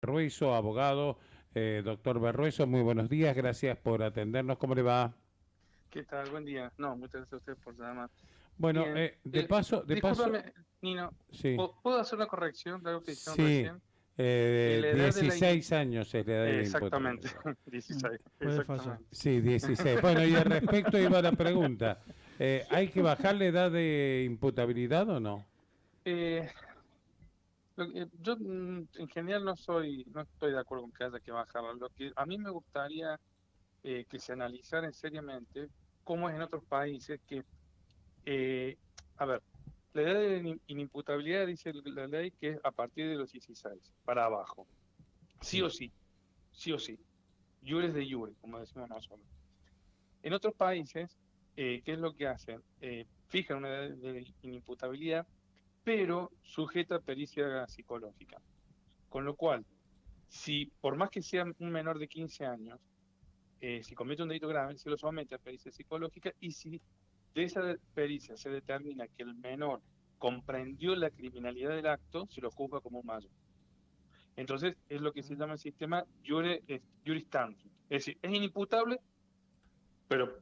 Berruezo, abogado. Doctor Berruezo, muy buenos días, gracias por atendernos. ¿Cómo le va? ¿Qué tal? Buen día. No, muchas gracias a usted por llamar. Bueno, Bien. de paso, Discúlpame, Nino, sí, ¿puedo hacer una corrección de algo que dijeron sí, recién? La edad de la 16 años es la edad de la Exactamente, imputabilidad. 16, Puede fallar. exactamente. Sí, 16. Bueno, y al respecto iba la pregunta. ¿Hay que bajar la edad de imputabilidad o no? Eh, yo en general no estoy de acuerdo con que haya que bajarla. Lo que a mí me gustaría que se analizara seriamente cómo es en otros países eh, a ver, la edad de inimputabilidad dice la ley que es a partir de los 16 para abajo. Sí Sí, o sí, sí o sí. Iures de iure, como decimos nosotros. En otros países, ¿qué es lo que hacen? Fijan una edad de inimputabilidad, pero sujeta a pericia psicológica. Con lo cual, si por más que sea un menor de 15 años, si comete un delito grave, se lo somete a pericia psicológica y si de esa pericia se determina que el menor comprendió la criminalidad del acto, se lo juzga como un mayor. Entonces, es lo que se llama el sistema juris tantum. Es decir, es inimputable, pero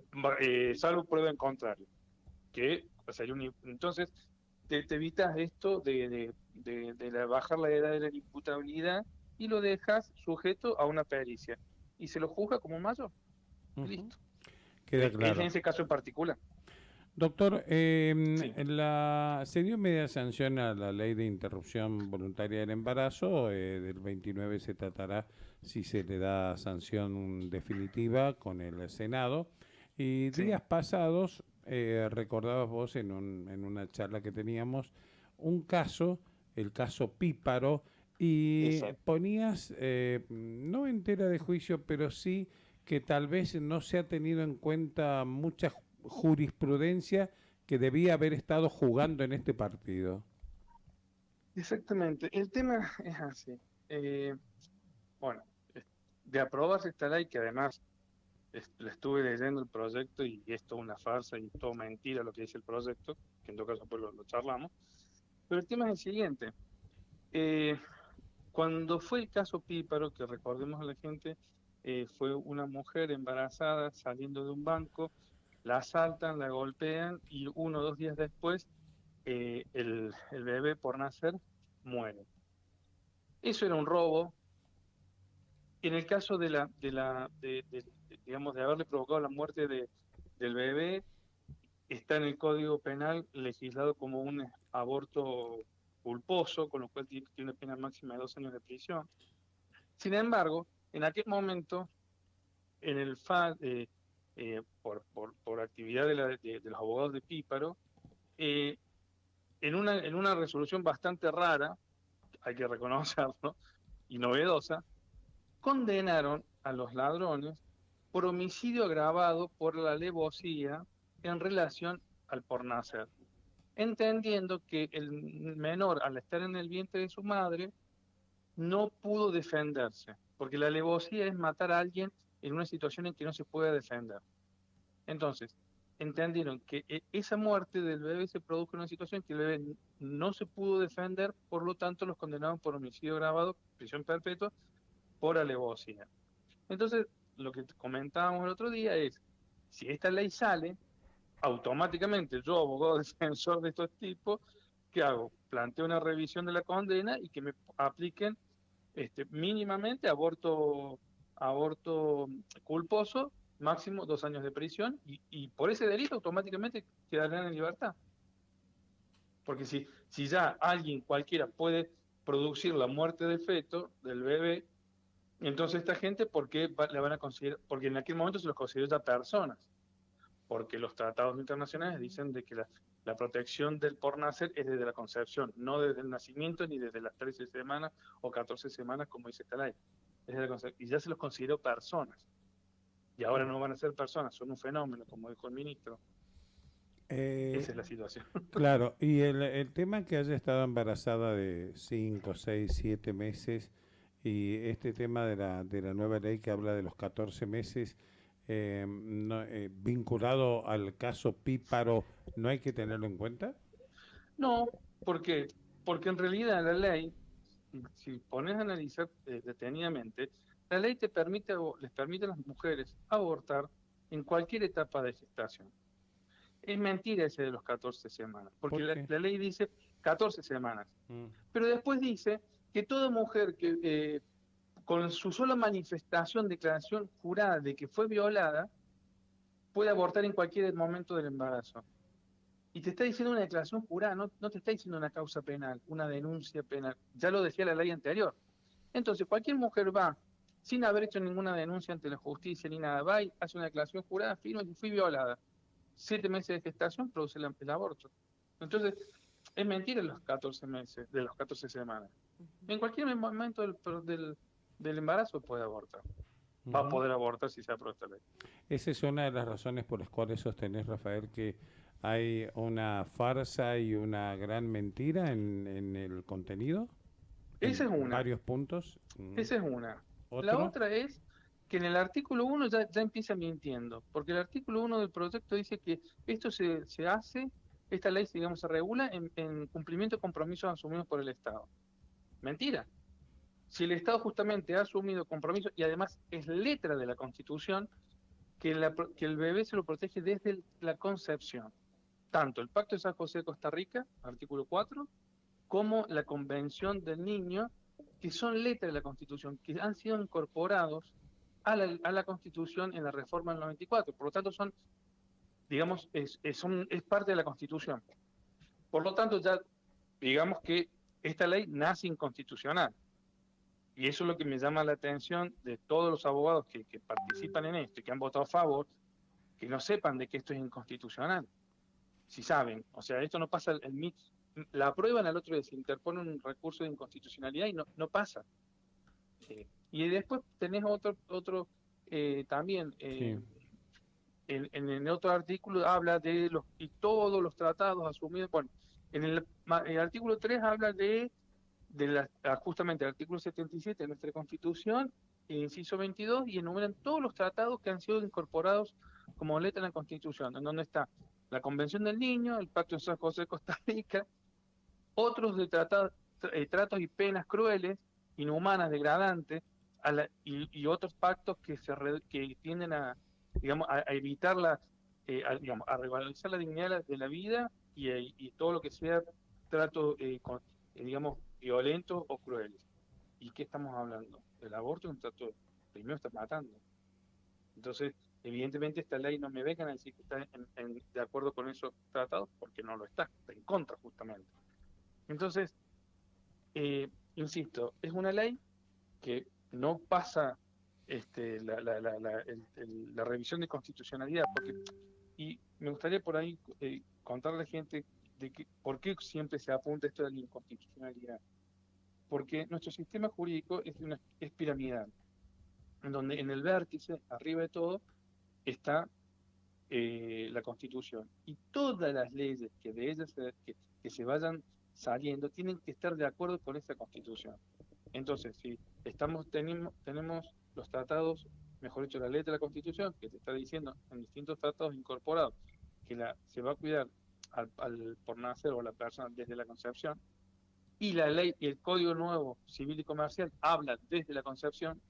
salvo prueba en contrario. Entonces, te evitas esto bajar la edad de la imputabilidad y lo dejas sujeto a una pericia. Y se lo juzga como un mayor. Y ujú, listo. queda Es en claro. ese caso en particular. Doctor, Sí, se dio media sanción a la ley de interrupción voluntaria del embarazo. Del 29 se tratará si se le da sanción definitiva con el Senado. Y sí, días pasados, recordabas vos en una charla que teníamos, un caso, el caso Píparo, y exacto. ponías, no en tela de juicio, pero sí que tal vez no se ha tenido en cuenta mucha jurisprudencia que debía haber estado jugando en este partido. Exactamente. El tema es así. Eh, bueno, de aprobarse esta ley, que además le estuve leyendo el proyecto y es toda una farsa y todo mentira lo que dice el proyecto, que en todo caso pues lo charlamos. Pero el tema es el siguiente. Eh, Cuando fue el caso Píparo, que recordemos a la gente, fue una mujer embarazada saliendo de un banco, la asaltan, la golpean y 1 o 2 días después el bebé por nacer muere. Eso era un robo. En el caso digamos, de haberle provocado la muerte del bebé, está en el Código Penal legislado como un aborto culposo, con lo cual tiene una pena máxima de 2 años de prisión. Sin embargo, en aquel momento, en el FA, por actividad de los abogados de Píparo, eh, en una resolución bastante rara, hay que reconocerlo, y novedosa, condenaron a los ladrones por homicidio agravado por la alevosía en relación al por nacer, entendiendo que el menor, al estar en el vientre de su madre, no pudo defenderse, porque la alevosía es matar a alguien en una situación en que no se puede defender. Entonces, entendieron que esa muerte del bebé se produjo en una situación en que el bebé no se pudo defender, por lo tanto los condenaron por homicidio agravado, prisión perpetua, por alevosía. Entonces, lo que comentábamos el otro día es, si esta ley sale, automáticamente yo, abogado defensor de estos tipos, ¿qué hago? Planteo una revisión de la condena y que me apliquen mínimamente aborto culposo, máximo 2 años de prisión, y por ese delito automáticamente quedarán en libertad. Porque si ya alguien cualquiera puede producir la muerte del feto, del bebé, entonces esta gente, ¿por qué le van a considerar? Porque en aquel momento se los consideró ya personas, porque los tratados internacionales dicen de que la protección del por nacer es desde la concepción, no desde el nacimiento ni desde las 13 semanas o 14 semanas, como dice esta ley. Y ya se los consideró personas. Y ahora no van a ser personas, son un fenómeno, como dijo el ministro. Esa es Eh, la situación. claro, y el tema que haya estado embarazada de 5, 6, 7 meses y este tema de la nueva ley que habla de los 14 meses, vinculado al caso Píparo, ¿no hay que tenerlo en cuenta? No, ¿por qué? Porque en realidad la ley si pones a analizar detenidamente, la ley les permite a las mujeres abortar en cualquier etapa de gestación. Es mentira ese de los 14 semanas, porque ¿Por qué? la ley dice 14 semanas, Mm. pero después dice que toda mujer que con su sola manifestación, declaración jurada de que fue violada, puede abortar en cualquier momento del embarazo. Y te está diciendo una declaración jurada, no te está diciendo una causa penal, una denuncia penal. Ya lo decía la ley anterior. Entonces, cualquier mujer va, sin haber hecho ninguna denuncia ante la justicia ni nada, va y hace una declaración jurada, firma y fui violada. 7 meses de gestación produce el aborto. Entonces, es mentira los 14 meses, de los 14 semanas. En cualquier momento del embarazo puede abortar. Va a poder abortar si se aprueba esta ley. Esa es una de las razones por las cuales sostenés, Rafael, que hay una farsa y una gran mentira en el contenido. Esa es una. Varios puntos. Esa es una. ¿Otro? La otra es que en el artículo 1 ya empieza mintiendo, porque el artículo 1 del proyecto dice que esto se hace, esta ley, digamos, se regula en cumplimiento de compromisos asumidos por el Estado. Mentira. Si el Estado justamente ha asumido compromisos y además es letra de la Constitución, que el bebé se lo protege desde la concepción. Tanto el Pacto de San José de Costa Rica, artículo 4, como la Convención del Niño, que son letras de la Constitución, que han sido incorporados a la Constitución en la reforma del 94. Por lo tanto, son, digamos, es parte de la Constitución. Por lo tanto, ya digamos que esta ley nace inconstitucional. Y eso es lo que me llama la atención de todos los abogados que participan en esto y que han votado a favor, que no sepan de que esto es inconstitucional. Si saben, o sea, esto no pasa el MIT, la aprueban al otro día, se interpone un recurso de inconstitucionalidad y no pasa. Y después tenés otro también, Sí. en otro artículo habla de todos los tratados asumidos. Bueno, en el artículo 3 habla justamente el artículo 77 de nuestra Constitución, inciso 22, y enumeran todos los tratados que han sido incorporados como letra en la Constitución, en donde está la Convención del Niño, el Pacto de San José de Costa Rica, otros de tratos y penas crueles, inhumanas, degradantes, y otros pactos que tienden a, digamos, a evitar digamos, a revalorizar la dignidad de la vida y todo lo que sea trato, digamos, violentos o crueles. ¿Y qué estamos hablando? El aborto es un trato, primero está matando. Entonces, evidentemente esta ley no me vengan a decir que está de acuerdo con esos tratados, porque no lo está en contra justamente. Entonces, insisto, es una ley que no pasa la revisión de constitucionalidad, y me gustaría por ahí contarle a la gente por qué siempre se apunta esto de la inconstitucionalidad. Porque nuestro sistema jurídico es piramidal, en donde en el vértice, arriba de todo, está la Constitución. Y todas las leyes que de ellas que se vayan saliendo tienen que estar de acuerdo con esa Constitución. Entonces, si tenemos los tratados, mejor dicho, la letra de la Constitución, que te está diciendo en distintos tratados incorporados que se va a cuidar por nacer o la persona desde la concepción, y la ley y el Código Nuevo Civil y Comercial habla desde la concepción.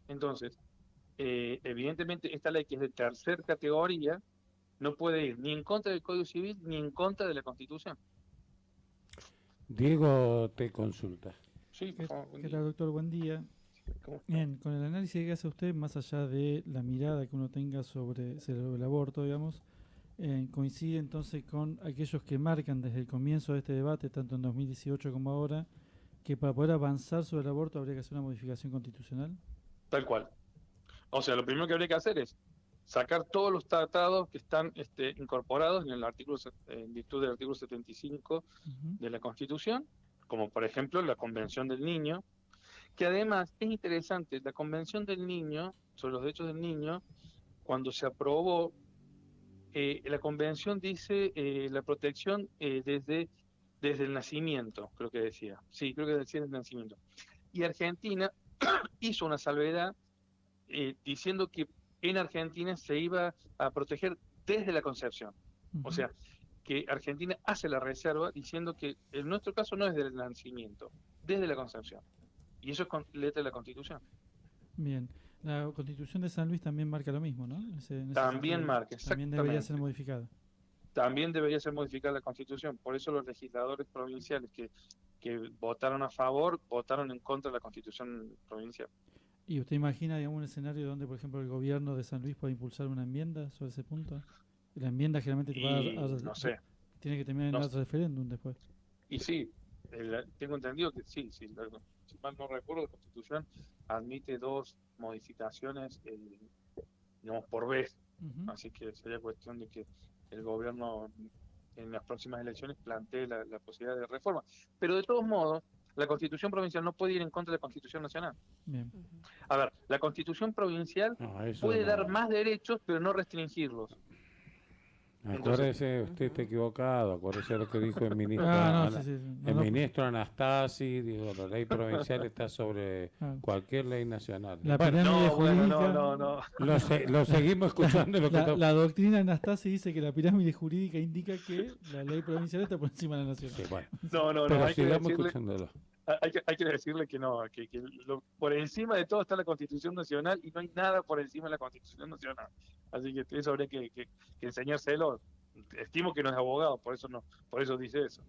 Entonces, evidentemente esta ley, que es de tercera categoría, no puede ir ni en contra del Código Civil ni en contra de la Constitución. Diego te consulta. Sí, por favor. ¿Qué tal, doctor? Buen día. Bien, con el análisis que hace usted, más allá de la mirada que uno tenga sobre el aborto, digamos, coincide entonces con aquellos que marcan desde el comienzo de este debate, tanto en 2018 como ahora, que para poder avanzar sobre el aborto habría que hacer una modificación constitucional. Tal cual. O sea, lo primero que habría que hacer es sacar todos los tratados que están incorporados en virtud del artículo 75 de la Constitución, como por ejemplo la Convención del Niño, que además es interesante. La Convención del Niño, sobre los derechos del niño, cuando se aprobó, la Convención dice la protección desde el nacimiento, creo que decía. Sí, creo que decía desde el nacimiento. Y Argentina hizo una salvedad diciendo que en Argentina se iba a proteger desde la concepción. O sea, que Argentina hace la reserva diciendo que en nuestro caso no es del nacimiento, desde la concepción. Y eso es con letra de la Constitución. Bien. La Constitución de San Luis también marca lo mismo, ¿no? En ese También sentido, marca, también debería ser exactamente. modificada. También debería ser modificada la Constitución. Por eso los legisladores provinciales que votaron a favor, votaron en contra de la Constitución provincial. ¿Y usted imagina, digamos, un escenario donde, por ejemplo, el gobierno de San Luis pueda impulsar una enmienda sobre ese punto? La enmienda generalmente No sé, tiene que terminar en no el referéndum después. Y sí, tengo entendido que sí, si mal no recuerdo, la Constitución admite 2 modificaciones, digamos, por vez. Ujú. Así que sería cuestión de que el gobierno en las próximas elecciones plantee la posibilidad de reforma. Pero de todos modos, la Constitución provincial no puede ir en contra de la Constitución nacional. Bien. A ver, la Constitución provincial No, eso puede dar no. más derechos, pero no restringirlos. Entonces, Acuérdese, usted está equivocado, acuérdese lo que dijo el ministro, Ah, no, sí, sí. No, el no, ministro Anastasi, digo, la ley provincial está sobre ah, cualquier ley nacional. La Bueno, pirámide no, bueno, jurídica. no. lo seguimos escuchando. Lo que La doctrina Anastasi dice que la pirámide jurídica indica que la ley provincial está por encima de la nacional. Sí, bueno, No, pero hay que sigamos decirle, escuchándolo. hay que decirle que no, por encima de todo está la Constitución Nacional y no hay nada por encima de la Constitución Nacional. Así que eso habría que enseñárselo. Estimo que no es abogado, por eso dice eso.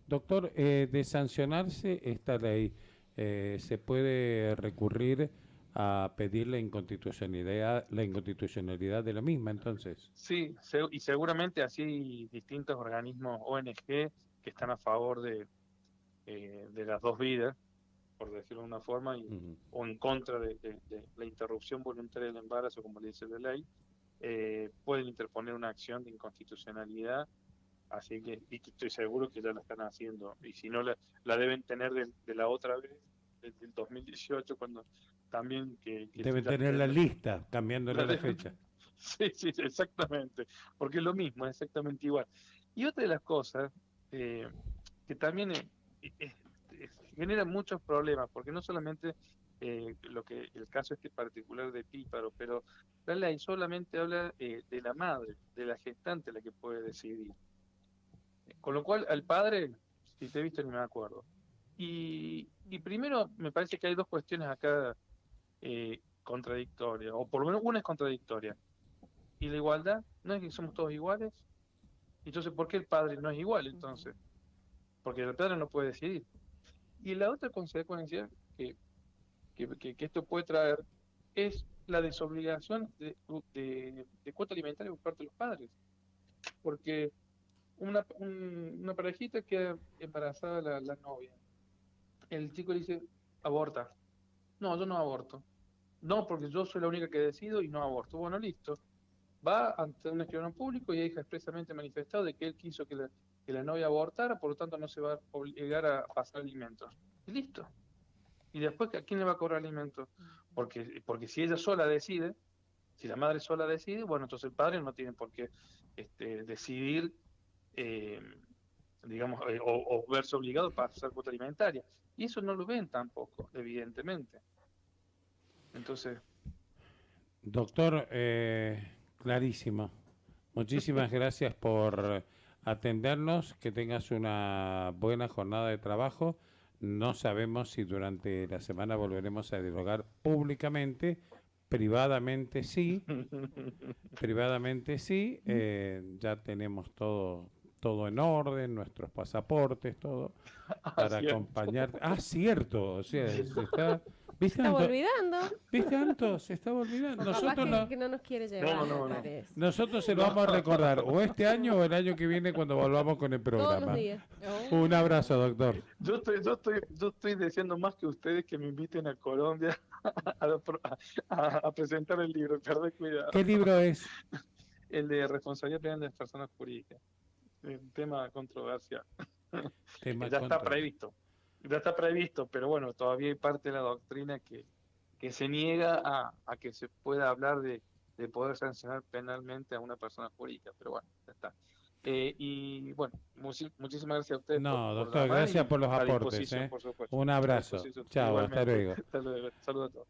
Doctor, de sancionarse esta ley, ¿se puede recurrir a pedir la inconstitucionalidad de la misma entonces? Sí, y seguramente así distintos organismos ONG que están a favor de las 2 vidas, por decirlo de una forma, o en contra de la interrupción voluntaria del embarazo, como le dice la ley, pueden interponer una acción de inconstitucionalidad, así que y estoy seguro que ya la están haciendo, y si no la deben tener de la otra vez, desde el 2018, cuando también que Deben ya tener la lista, cambiándole la fecha. Sí, exactamente, porque es lo mismo, es exactamente igual. Y otra de las cosas que también genera muchos problemas, porque no solamente el caso este particular de Píparo, pero la ley solamente habla de la madre, de la gestante la que puede decidir. Con lo cual al padre, si te he visto, ni me acuerdo. Y primero me parece que hay 2 cuestiones acá contradictorias, o por lo menos una es contradictoria. Y la igualdad, ¿no es que somos todos iguales? Entonces, ¿por qué el padre no es igual entonces? Porque el padre no puede decidir. Y la otra consecuencia que esto puede traer es la desobligación de cuota alimentaria por parte de los padres. Porque una parejita queda embarazada la novia. El chico le dice, aborta. No, yo no aborto. No, porque yo soy la única que decido y no aborto. Bueno, listo. Va ante un escribano público y deja expresamente manifestado de que él quiso que la novia abortara, por lo tanto no se va a obligar a pasar alimentos. Y listo. Y después, ¿a quién le va a cobrar alimentos? Porque si ella sola decide, si la madre sola decide, bueno, entonces el padre no tiene por qué decidir, digamos, o verse obligado a pasar cuota alimentaria. Y eso no lo ven tampoco, evidentemente. Entonces... Doctor, clarísimo. Muchísimas gracias por atendernos, que tengas una buena jornada de trabajo. No sabemos si durante la semana volveremos a dialogar públicamente, privadamente sí, ya tenemos todo en orden, nuestros pasaportes, todo, para acompañar. Cierto, o sea, se está... ¿Viste, Estaba Anto? olvidando. ¿Viste, Anto? Se estaba olvidando. Capaz que no nos quiere llevar. No. me parece. Nosotros se lo vamos a recordar, o este año o el año que viene cuando volvamos con el Todos programa. los días. Un abrazo, doctor. Yo estoy deseando más que ustedes que me inviten a Colombia a presentar el libro, perdón, cuidado. ¿Qué libro es? El de responsabilidad penal de las personas jurídicas. Un tema controversial. Ya está previsto, pero bueno, todavía hay parte de la doctrina que se niega a que se pueda hablar de poder sancionar penalmente a una persona jurídica, pero bueno, ya está. Y bueno, muchísimas gracias a ustedes. No, por doctor, llamar gracias y por los a aportes. disposición, por supuesto. Un abrazo. A disposición. Chao, hasta Igualmente. luego. Saludos a todos.